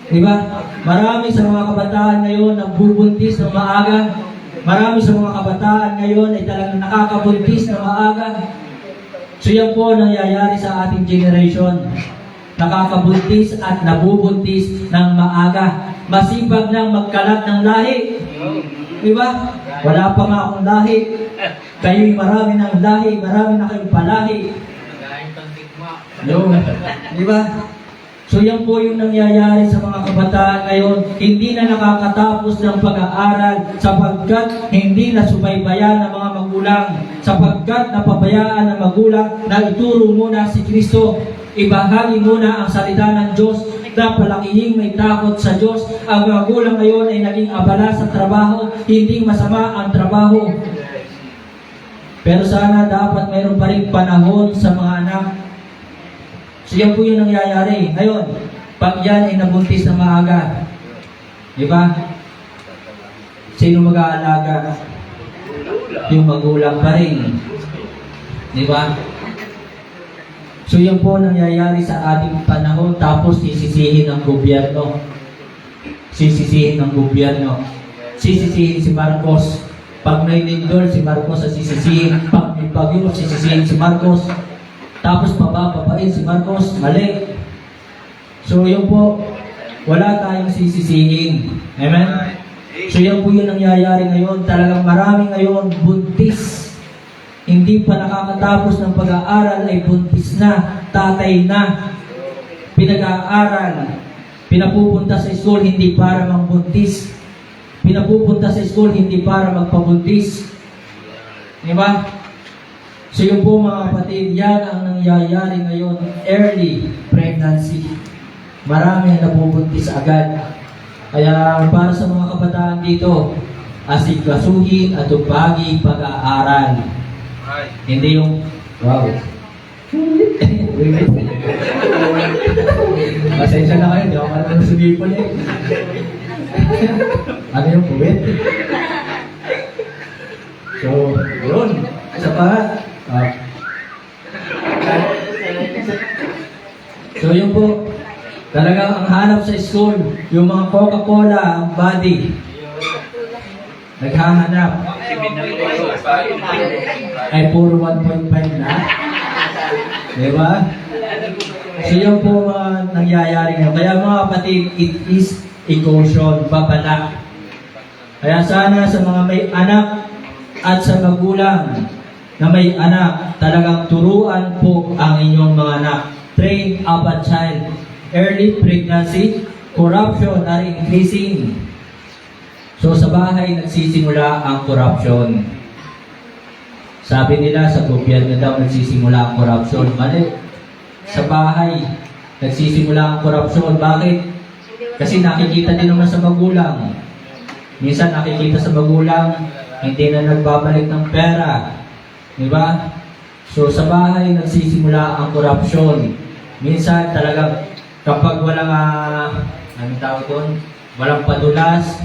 Diba? Marami sa mga kabataan ngayon nagbubuntis ng maaga. Marami sa mga kabataan ngayon ay talagang nakakabuntis na maaga. So yan po nangyayari sa ating generation. Nakakabuntis at nabubuntis ng maaga. Masipag nang magkalat ng lahi. Diba? Wala pa nga akong lahi. Kayo'y marami ng lahi. Marami na kayong palahi. Yun. Diba? So yan po yung nangyayari sa mga kabataan ngayon. Hindi na nakakatapos ng pag-aaral sapagkat hindi na subaybayan ng mga magulang. Sapagkat napabayaan ng magulang na ituro muna si Kristo. Ibahagi muna ang salita ng Diyos na palakihing may takot sa Diyos. Ang magulang ngayon ay naging abala sa trabaho. Hindi masama ang trabaho. Pero sana dapat mayroon pa rin panahon sa mga anak. So yan po yung nangyayari. Ngayon, pag yan ay nabuntis na maaga, di ba? Sino mag-aalaga? Yung magulang pa rin. Di ba? So yan po nangyayari sa ating panahon, tapos sisisihin ng gobyerno. Sisisihin ng gobyerno. Sisisihin si Marcos. Pag may lindol, si Marcos ang sisisihin. Pag may bagyo, sisisihin si Marcos. Tapos papapain si Marcos, mali. So yun po, wala tayong sisisihin. Amen? So yan po yung nangyayari ngayon. Talagang marami ngayon buntis. Hindi pa nakakatapos ng pag-aaral ay buntis na, tatay na. Pinag-aaral, pinapupunta sa school hindi para mangbuntis. Pinapupunta sa school hindi para magpabuntis. Diba? So yun po mga kapatid, yan ang nangyayari ngayon, early pregnancy. Marami ang nabubuntis agad. Kaya para sa mga kabataan dito, asikasuhin at tupagi pag-aaral. Hindi yung, wow. Pasensya na kayo, di ako marunong sumipon eh. Ano yung puwet? So, yun. Isa pa. So yun po, talagang ang hanap sa school, yung mga Coca-Cola, ang body, naghahanap, ay puro 1.5 na. Diba? So yun po nangyayari ngayon. Kaya mga kapatid, it is a caution, babala. Kaya sana sa mga may anak at sa magulang na may anak, talagang turuan po ang inyong mga anak. Train up a child. Early pregnancy, corruption are increasing. So sa bahay nagsisimula ang corruption. Sabi nila sa gobyerno daw nagsisimula ang corruption. Mali. Sa bahay nagsisimula ang corruption. Bakit? Kasi nakikita din naman sa magulang. Minsan nakikita sa magulang, hindi na nagbabalik ng pera. Diba? So sa bahay nagsisimula ang corruption. Minsan talagang kapag walang anong tawag doon? Walang padulas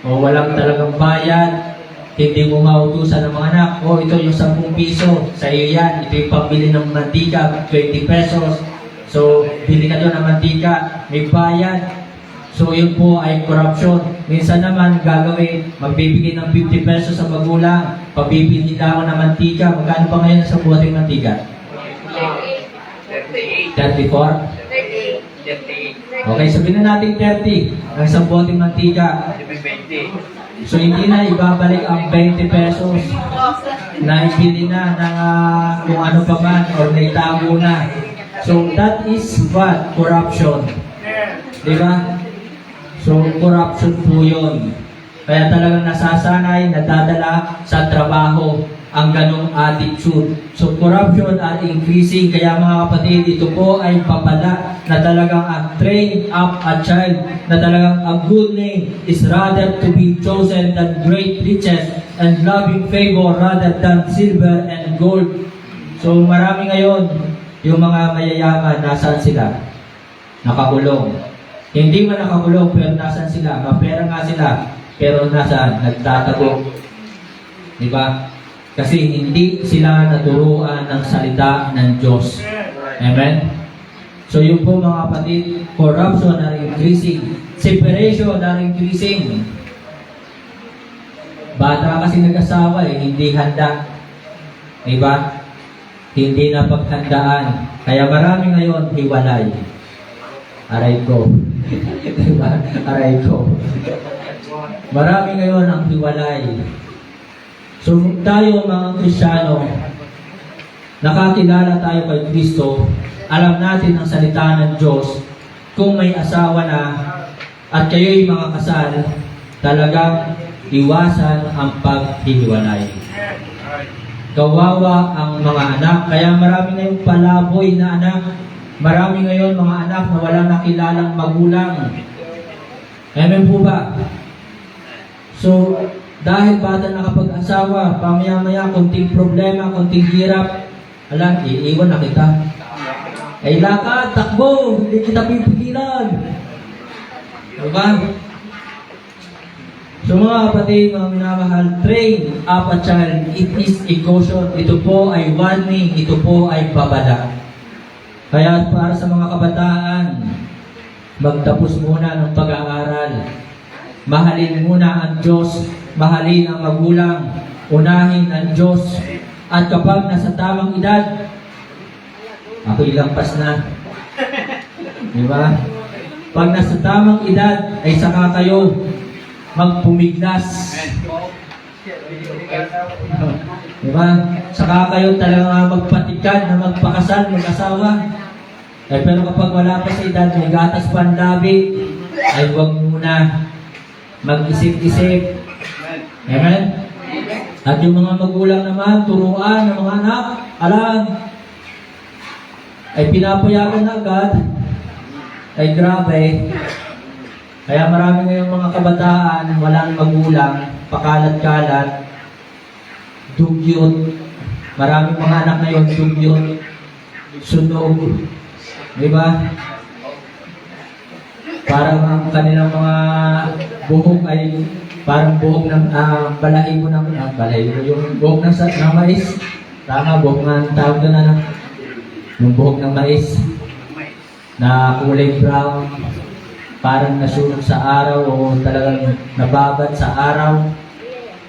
o walang talagang bayad, hindi mo mautusan ng mga anak, ito yung 10 piso, sa iyo yan, ito yung pambili ng mantika, 20 pesos. So, bili ka doon ng mantika, may bayad. So, yun po ay corruption. Minsan naman, gagawin, magbibigay ng 50 pesos sa magulang, pabibili lang ng mantika. Magkano ba ngayon sa buwating mantika? 34? 38. Okay, sabihin na natin 30. Ang isang boteng mantika. 20. So, hindi na ibabalik ang 20 pesos na ibili na ng kung ano pa man or naitago na. So, that is what? Corruption. Di ba? So, corruption po yun. Kaya talagang nasasanay, nadadala sa trabaho ang ganong attitude. So, corruption are increasing. Kaya mga kapatid, ito po ay papala na talagang train up a child, na talagang a good name is rather to be chosen than great riches and loving favor rather than silver and gold. So, marami ngayon, yung mga mayayaman, nasaan sila? Nakakulong. Hindi man nakakulong, pero nasaan sila? Mapera nga sila, pero nasaan? Nagtatago. Diba? Kasi hindi sila naturuan ng salita ng Diyos. Amen? So yun po mga kapatid, corruption are increasing. Separation are increasing. Bata kasi nag-asawa hindi handa. Diba? Hindi na paghandaan. Kaya marami ngayon hiwalay. Aray ko. Diba? Aray ko. Marami ngayon ang hiwalay. So tayo mga Kristiyano, nakakilala tayo kay Kristo, alam natin ang salita ng Diyos. Kung may asawa na at kayo'y mga kasal, talagang iwasan ang paghihiwalay. Kawawa ang mga anak. Kaya marami ngayong palaboy na anak. Marami ngayon mga anak na walang nakilalang magulang. Amen po ba? So, dahil bata nakapag-asawa, pamaya-maya, konting problema, konting hirap, ala, iiwan na kita. Ay lakad, takbo, hindi kita pipigilan. Diba? So mga kapatid, mga minamahal, train up a child, it is a caution. Ito po ay warning, ito po ay babala. Kaya para sa mga kabataan, magtapos muna ng pag-aaral. Mahalin muna ang Diyos, mahalin ang magulang, unahin ang Diyos. At kapag nasa tamang edad, ako ilampas na. Diba? Pag nasa tamang edad, ay saka kayo magpumiglas. Diba? Saka kayo talagang magpatikan na magpakasal, mag-asawa. Pero kapag wala pa sa edad, may gatas pa ang labi, ay huwag muna. Mag-isip-isip. Amen? At yung mga magulang naman, turuan ng mga anak, alam, ay pinapayagan na agad, ay grabe. Kaya marami ngayong mga kabataan, walang magulang, pakalat-kalat, dugyot. Maraming mga anak ngayon, dugyot, sunog. Diba? Parang ang kanilang mga buhok ay parang buhok ng balahibo ng balahibo, yung buhok ng mais. Tama, buhok ng tawag doon na yung buhok ng mais na kulay brown, parang nasunog sa araw o talagang nababad sa araw.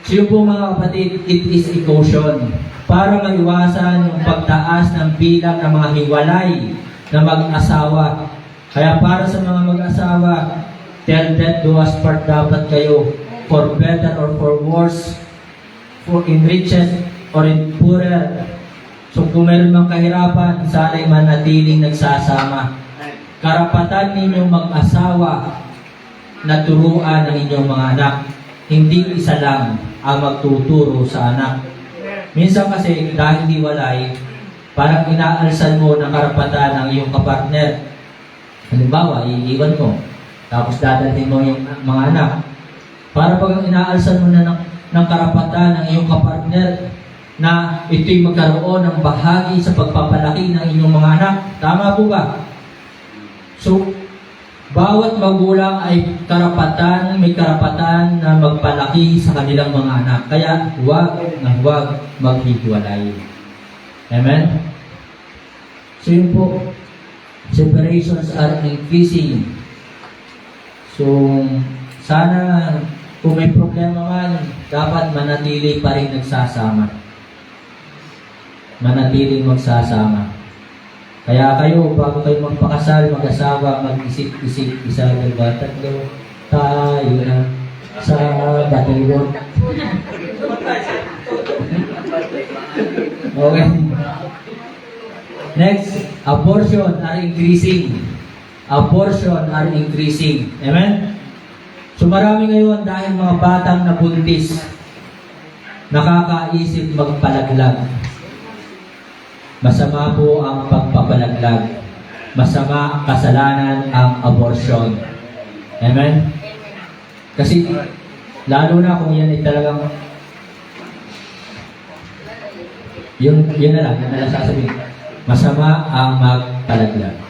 So yun po mga kapatid, it is a caution para maiwasan yung pagtaas ng bilang ng mga hiwalay na mag-asawa. Kaya para sa mga mag-asawa, tell that do us part dapat kayo, for better or for worse, for in riches or in poorer. So kung meron mang kahirapan, sana'y manatiling nagsasama. Karapatan ninyong mag-asawa na turuan ng inyong mga anak. Hindi isa lang ang magtuturo sa anak. Minsan kasi dahil hiwalay, parang inaalsan mo ng karapatan ng iyong kapartner. Halimbawa, iiwan mo. Tapos dadalhin mo yung mga anak. Para pag inaalsan mo na ng karapatan ng iyong kapartner na ito'y magkaroon ng bahagi sa pagpapalaki ng inyong mga anak. Tama po ba? So, bawat magulang ay may karapatan na magpalaki sa kanilang mga anak. Kaya huwag maghihiwalay. Amen? So yun po, separations are increasing. So, sana kung may problema man, dapat manatili pa rin nagsasama. Manatiling magsasama. Kaya kayo, bago kayo magpakasal, mag-asawa, mag-isip-isip, isa, dalawa, tatlo, tayo na sa batalyon. Okay. Next, abortion are increasing. Abortion are increasing. Amen? So marami ngayon dahil mga batang nabuntis, nakakaisip magpalaglag. Masama po ang pagpapalaglag. Masama, kasalanan ang abortion. Amen? Kasi, lalo na kung yan ay talagang yun na lang sasabihin. Masama ang magpalaglag.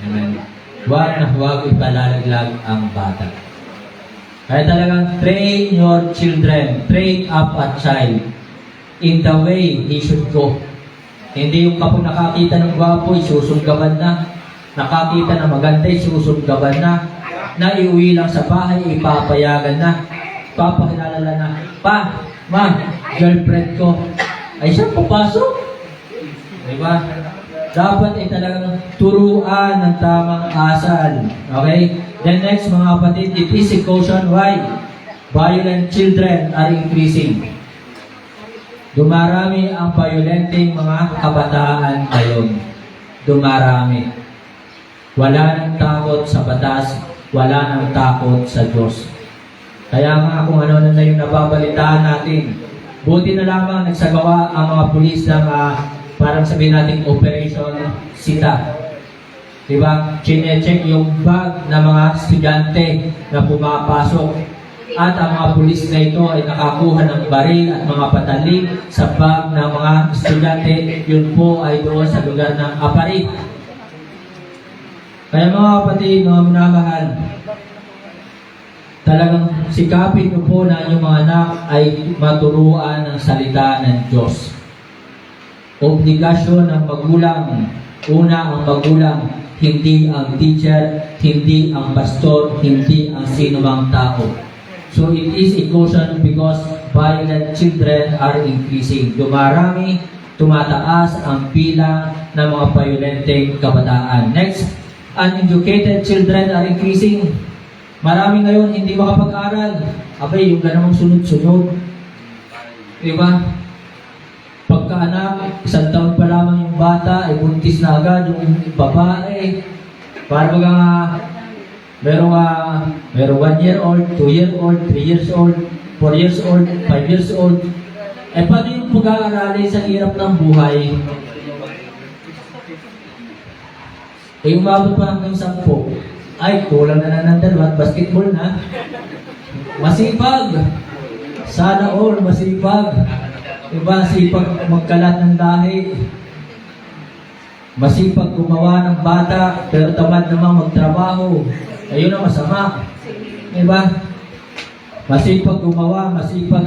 Amen? Huwag na huwag ipalalaglag ang bata. Kaya talagang train your children, train up a child in the way he should go. Hindi yung kapag nakakita ng gwapo, isusunggaban na. Nakakita na maganda, isusunggaban na. Naiuwi lang sa bahay, ipapayagan na. Papakilala na. Pa, ma, girlfriend ko. Ay siya, papasok. Diba? Dapat ay talagang turuan ng tamang asal. Okay? Then next, mga kapatid, it is a caution why violent children are increasing. Dumarami ang violenteng mga kabataan ngayon. Dumarami. Wala nang takot sa batas, wala nang takot sa Diyos. Kaya nga kung ano na yung nababalitaan natin, buti na lamang nagsagawa ang mga pulis ng parang sabihin natin Operation Sita. Diba? Chine-check yung bag ng mga estudyante na pumapasok. At ang mga pulis na ito ay nakakuha ng baril at mga patalim sa bag ng mga estudyante. Yun po ay doon sa lugar ng Apari. Kaya mga kapatid, mga minamahal, talagang sikapin niyo po na inyong mga anak ay maturuan ng salita ng Diyos. Obligasyon ng magulang. Una, ang magulang, hindi ang teacher, hindi ang pastor, hindi ang sinumang tao. So it is a caution because violent children are increasing. Dumarami, tumataas ang bilang ng mga violenteng kabataan. Next, uneducated children are increasing. Marami ngayon hindi makapag-aral. Abay, yung ganamang sunod-sunod. Diba? Pagkaanak, 1 taon pa lamang yung bata, ay buntis na agad yung babae. Para baga merong 1 year old, 2 year old, 3 years old, 4 years old, 5 years old. Eh, paano yung pag-aaralin sa hirap ng buhay? Eh, umabot pa hanggang 10. Ay, kulang na ng 2 at basketball na. Masipag. Sana all, masipag. Diba, sipag magkalat ng lahi. Masipag gumawa ng bata, pero tamad namang magtrabaho. Ayun ang masama. Diba? Masipag gumawa, masipag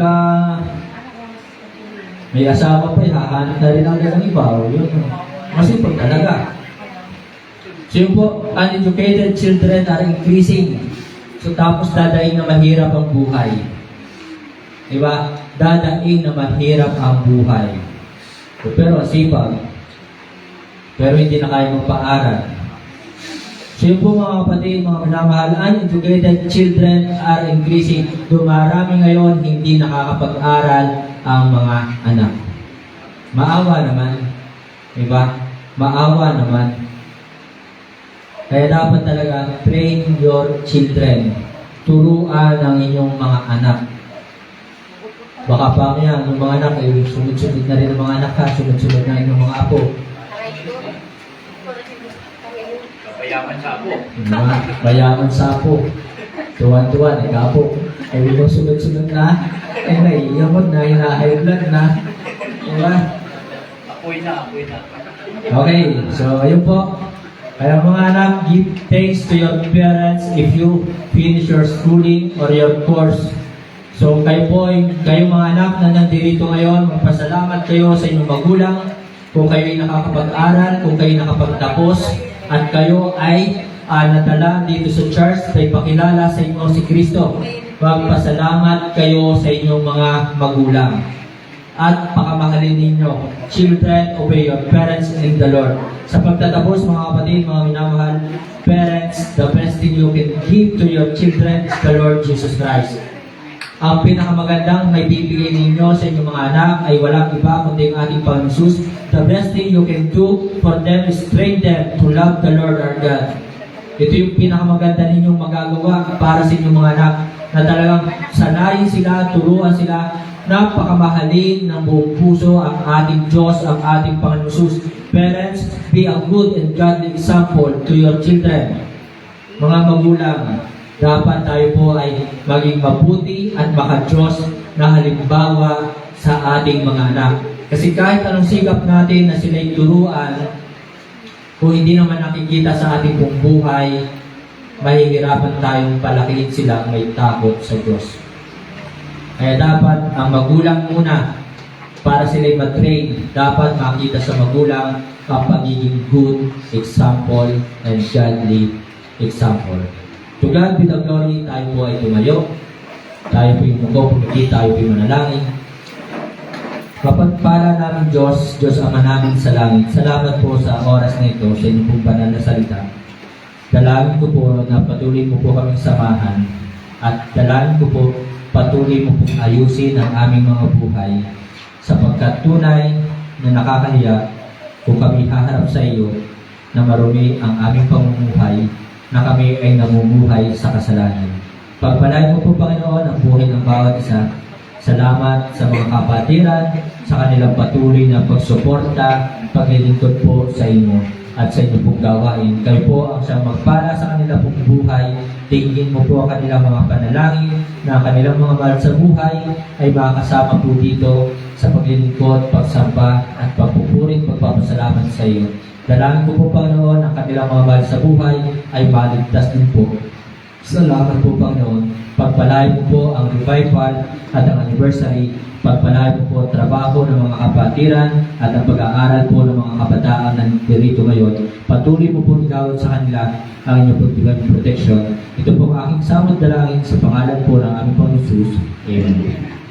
may asawa pa, hahanap na rin agad ng iba. Yun. Masipag talaga. So yun po, uneducated children are increasing. So tapos dadaing na mahirap ang buhay. Diba? Dadaing na mahirap ang buhay. So, pero sipag. Pero hindi na kaya magpaaral. So yun po mga kapatid, mga minamahal, uneducated children are increasing. Dumarami ngayon, hindi nakakapag-aral ang mga anak. Maawa naman. Diba? Maawa naman. Kaya dapat talaga train your children. Turuan ang inyong mga anak. Baka pa yan, yung mga anak, eh, sunod-sunod na rin ang mga anak ha, sunod-sunod na rin ang mga apo. Kapayaman sa apo. Bayaman sa apo. Tuwan-tuwan, apo. Eh, yung sunod-sunod na, eh, naiyamot na, hina-high blood na. Diba? Apoy na. Okay, so ayun po. Kaya mga anak, give thanks to your parents if you finish your schooling or your course. So kayo po, kayo mga anak na nandito ngayon, magpasalamat kayo sa inyong magulang kung kayo ay nakakapag-aral, kung kayo nakapagtapos, at kayo ay nadala dito sa church na ipakilala sa inyo si Kristo. Magpasalamat kayo sa inyong mga magulang. at pakamahalin ninyo. Children, obey your parents in the Lord. Sa pagtatapos, mga kapatid, mga minamahal, parents, the best thing you can give to your children is the Lord Jesus Christ. Ang pinakamagandang may bibigay ninyo sa inyong mga anak ay walang iba kundi ang ating Panginoon Jesus. The best thing you can do for them is train them to love the Lord our God. Ito yung pinakamaganda ninyong magagawa para sa inyong mga anak na talagang sanayin sila, turuan sila, napakamahalin ng buong puso ang ating Diyos, ang ating Panginoon Jesus. Parents, be a good and godly example to your children. Mga magulang, dapat tayo po ay maging mabuti at maka-Diyos na halimbawa sa ating mga anak. Kasi kahit anong sikap natin na sila'y turuan, kung hindi naman nakikita sa ating pong buhay, mahihirapan tayong palakihin sila may takot sa Diyos. Kaya dapat ang magulang muna, para sila'y matrain, dapat makita sa magulang ang pagiging good example and godly example. To God be the glory, tayo po ay tumayo. Tayo po yung mugo, pumiki, tayo po yung manalangin. Kapagpala namin Diyos, Diyos Ama namin sa langit, salamat po sa oras na ito, sa inyong pong banal na salita. Dalangin ko po na patuloy mo po kaming samahan at dalangin ko po patuloy mo pong ayusin ang aming mga buhay sapagkat tunay na nakakahiya kung kami haharap sa iyo na marumi ang aming pamumuhay na kami ay namumuhay sa kasalanan. Pagpalain mo po, Panginoon, ang buhay ng bawat isa. Salamat sa mga kapatiran, sa kanilang patuloy na pagsuporta, paglilingkod po sa inyo at sa inyo pong gawain. Kayo po ang siyang magpala sa kanilang pong buhay. Tingin mo po ang kanilang mga panalangin na ang kanilang mga mahal sa buhay ay makakasama po dito sa paglilingkod, pagsamba at pagpupuring pagpapasalamat sa iyo. Dalangin ko po, Panginoon, ang kanilang mga mahal sa buhay ay maligtas din po. Salamat po, Panginoon. Pagpalain mo po ang revival at ang anniversary. Pagpalain mo po ang trabaho ng mga kapatiran at ang pag-aaral po ng mga kabataan na dito ngayon. Patuloy mo po igawin sa kanila ang inyong pagbigang protection. Ito po ang aking samot dalangin sa pangalan po ng aming Panginoon Jesus. Amen.